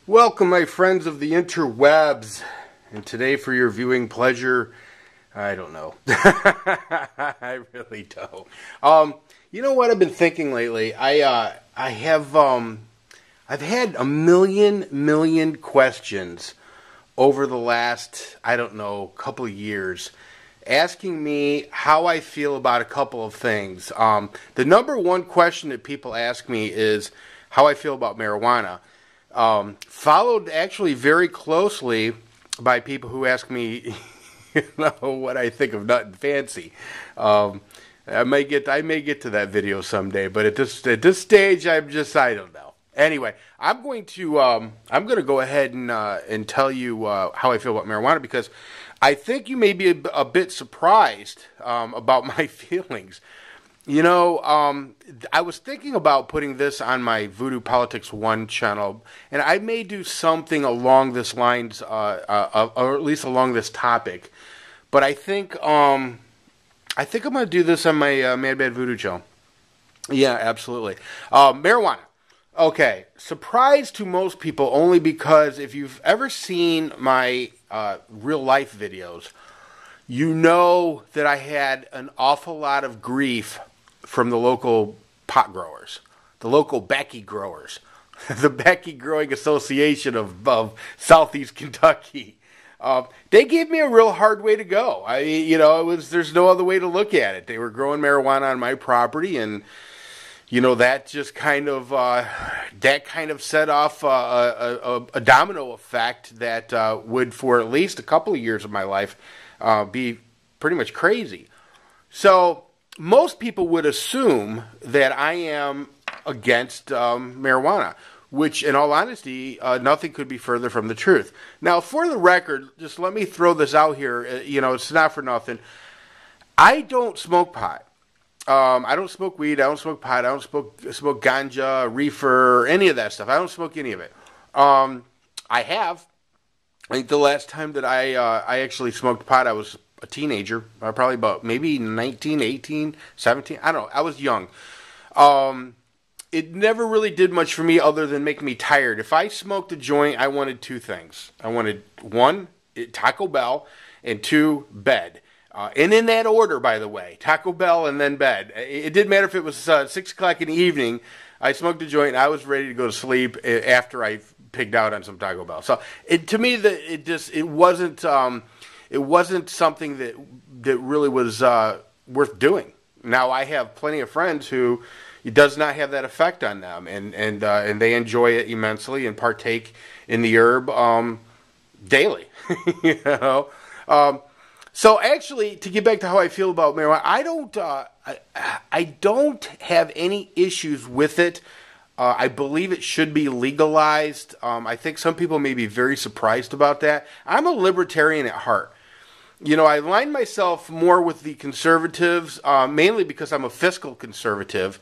Welcome, my friends of the interwebs, and today for your viewing pleasure, I don't know. I really don't. You know what I've been thinking lately? I've had a million questions over the last, I don't know, couple of years, asking me how I feel about a couple of things. The number one question that people ask me is how I feel about marijuana. Followed actually very closely by people who ask me, what I think of Nut and Fancy. I may get to that video someday, but at this stage, I don't know. Anyway, I'm going to go ahead and tell you how I feel about marijuana, because I think you may be a bit surprised about my feelings. You know, I was thinking about putting this on my Voodoo Politics 1 channel, and I may do something along this lines, or at least along this topic. But I think I'm going to do this on my Mad Bad Voodoo channel. Yeah, absolutely. Marijuana. Okay, surprise to most people, only because if you've ever seen my real life videos, you know that I had an awful lot of grief from the local pot growers, the local Backy growers, the Backy Growing Association of Southeast Kentucky. They gave me a real hard way to go. There's no other way to look at it. They were growing marijuana on my property, and that just kind of set off a domino effect that would, for at least a couple of years of my life, be pretty much crazy. So most people would assume that I am against marijuana, which, in all honesty, nothing could be further from the truth. Now, for the record, just let me throw this out here. It's not for nothing. I don't smoke pot. I don't smoke weed. I don't smoke pot. I don't smoke ganja, reefer, any of that stuff. I don't smoke any of it. I have. I think the last time that I actually smoked pot, I was a teenager, probably about maybe 19, 18, 17. I don't know. I was young. It never really did much for me other than make me tired. If I smoked a joint, I wanted two things. I wanted, one, Taco Bell, and two, bed. And in that order, by the way, Taco Bell and then bed. It didn't matter if it was 6 o'clock in the evening. I smoked a joint, and I was ready to go to sleep after I pigged out on some Taco Bell. So to me, it wasn't something that really was worth doing. Now, I have plenty of friends who it does not have that effect on them, and they enjoy it immensely and partake in the herb daily. So actually, to get back to how I feel about marijuana, I don't have any issues with it. I believe it should be legalized. I think some people may be very surprised about that. I'm a libertarian at heart. I align myself more with the conservatives, mainly because I'm a fiscal conservative,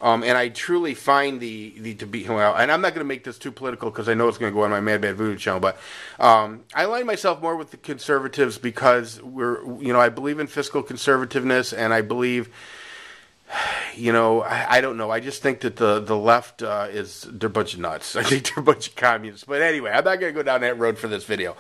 and I truly find to be, well, and I'm not going to make this too political because I know it's going to go on my Mad Bad Voodoo channel, but I align myself more with the conservatives because I believe in fiscal conservativeness, and I believe, I don't know. I just think that the left they're a bunch of nuts. I think they're a bunch of communists. But anyway, I'm not going to go down that road for this video.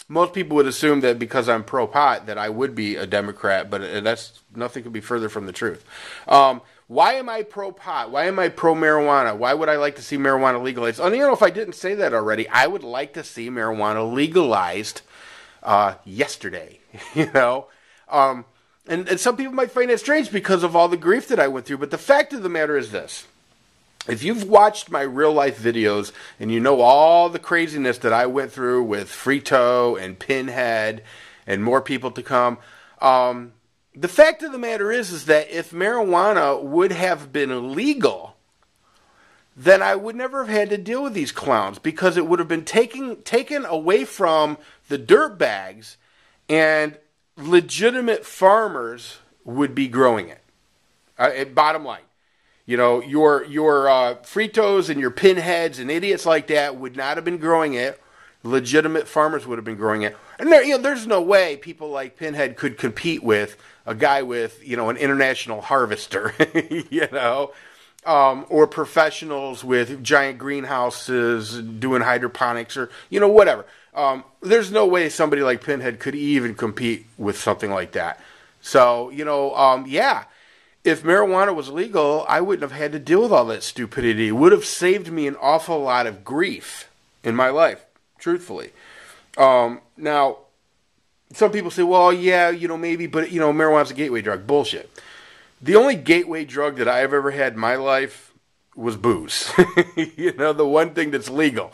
Most people would assume that because I'm pro-pot that I would be a Democrat, but that's nothing could be further from the truth. Why am I pro-pot? Why am I pro-marijuana? Why would I like to see marijuana legalized? And if I didn't say that already, I would like to see marijuana legalized yesterday. And some people might find that strange because of all the grief that I went through. But the fact of the matter is this. If you've watched my real-life videos and you know all the craziness that I went through with Frito and Pinhead and more people to come, the fact of the matter is that if marijuana would have been legal, then I would never have had to deal with these clowns, because it would have been taken away from the dirt bags, and legitimate farmers would be growing it. Bottom line. Your Fritos and your Pinheads and idiots like that would not have been growing it. Legitimate farmers would have been growing it. And there's no way people like Pinhead could compete with a guy with, an international harvester, or professionals with giant greenhouses doing hydroponics or, whatever. There's no way somebody like Pinhead could even compete with something like that. So, yeah, if marijuana was legal, I wouldn't have had to deal with all that stupidity. It would have saved me an awful lot of grief in my life, truthfully. Now, some people say, well, yeah, maybe, but, marijuana's a gateway drug. Bullshit. The only gateway drug that I've ever had in my life was booze. The one thing that's legal.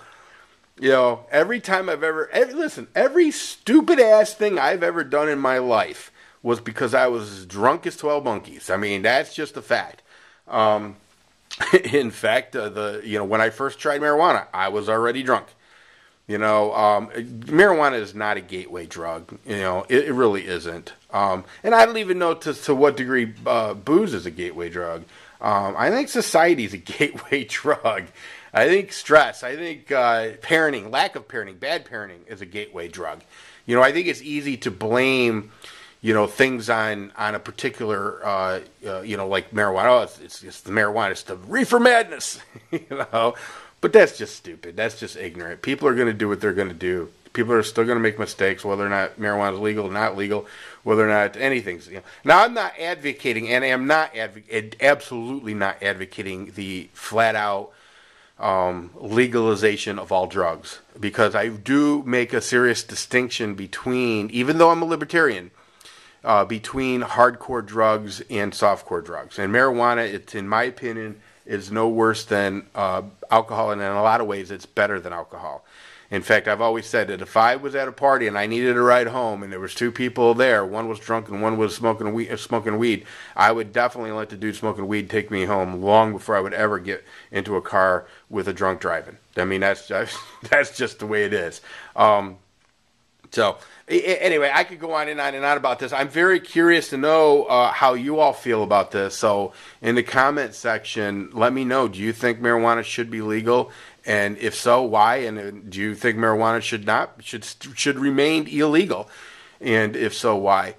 Every time every stupid ass thing I've ever done in my life was because I was drunk as 12 monkeys. I mean, that's just a fact. In fact, when I first tried marijuana, I was already drunk. Marijuana is not a gateway drug. It really isn't. And I don't even know to what degree booze is a gateway drug. I think society is a gateway drug. I think stress, I think parenting, lack of parenting, bad parenting is a gateway drug. I think it's easy to blame, things on a particular, like marijuana. Oh, it's the marijuana, it's the reefer madness, But that's just stupid. That's just ignorant. People are going to do what they're going to do. People are still going to make mistakes, whether or not marijuana is legal or not legal, whether or not anything's. Now, I'm not advocating, and I am absolutely not advocating the flat-out legalization of all drugs, because I do make a serious distinction between, even though I'm a libertarian, between hardcore drugs and softcore drugs. And marijuana, it's, in my opinion, is no worse than alcohol, and in a lot of ways it's better than alcohol. In fact, I've always said that if I was at a party and I needed a ride home and there was two people there, one was drunk and one was smoking weed, I would definitely let the dude smoking weed take me home long before I would ever get into a car with a drunk driving. I mean, that's just the way it is. So anyway, I could go on and on and on about this. I'm very curious to know how you all feel about this. So in the comment section, let me know. Do you think marijuana should be legal? And if so, why? And do you think marijuana should remain illegal? And if so, why?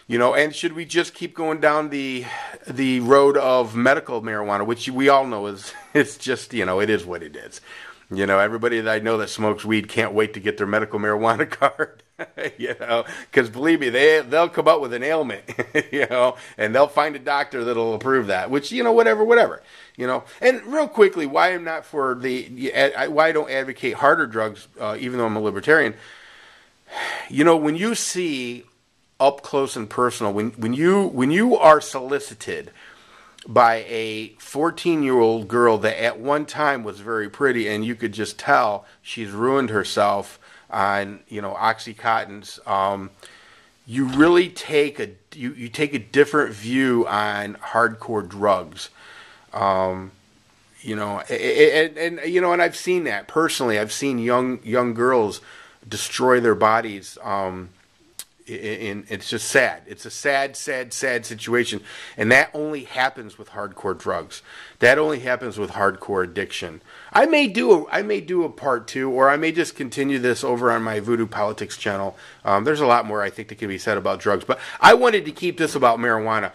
And should we just keep going down the road of medical marijuana, which we all know it's just, it is what it is. Everybody that I know that smokes weed can't wait to get their medical marijuana card. Because believe me, they'll come up with an ailment, and they'll find a doctor that'll approve that, which, whatever. And real quickly, why I'm not for why I don't advocate harder drugs, even though I'm a libertarian. When you see up close and personal, when you are solicited by a 14-year-old girl that at one time was very pretty, and you could just tell she's ruined herself on Oxycontins, you really take a different view on hardcore drugs. And I've seen that personally. I've seen young girls destroy their bodies. It's just sad. It's a sad situation, and that only happens with hardcore drugs. That only happens with hardcore addiction. I may do a part 2, or I may just continue this over on my Voodoo Politics channel. There's a lot more I think that can be said about drugs, but I wanted to keep this about marijuana.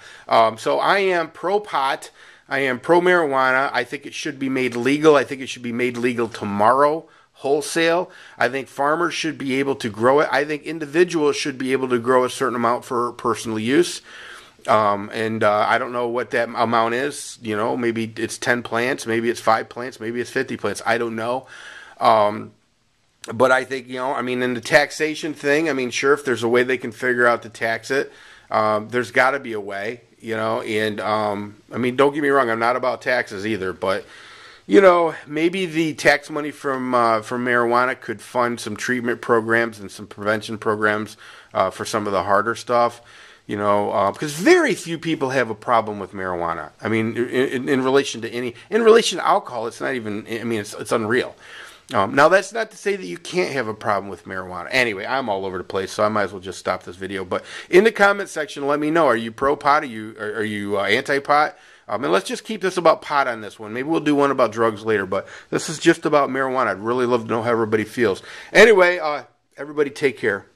So I am pro pot. I am pro marijuana. I think it should be made legal. I think it should be made legal tomorrow. Wholesale. I think farmers should be able to grow it. I think individuals should be able to grow a certain amount for personal use. And I don't know what that amount is. Maybe it's 10 plants, maybe it's 5 plants, maybe it's 50 plants. I don't know. But I think, in the taxation thing, sure, if there's a way they can figure out to tax it, there's got to be a way, and don't get me wrong, I'm not about taxes either, but maybe the tax money from marijuana could fund some treatment programs and some prevention programs for some of the harder stuff. Because very few people have a problem with marijuana. In relation to alcohol, it's not even. It's unreal. Now that's not to say that you can't have a problem with marijuana. Anyway, I'm all over the place, so I might as well just stop this video. But in the comment section, let me know: are you pro pot? Are you anti pot? And let's just keep this about pot on this one. Maybe we'll do one about drugs later, but this is just about marijuana. I'd really love to know how everybody feels. Anyway, everybody take care.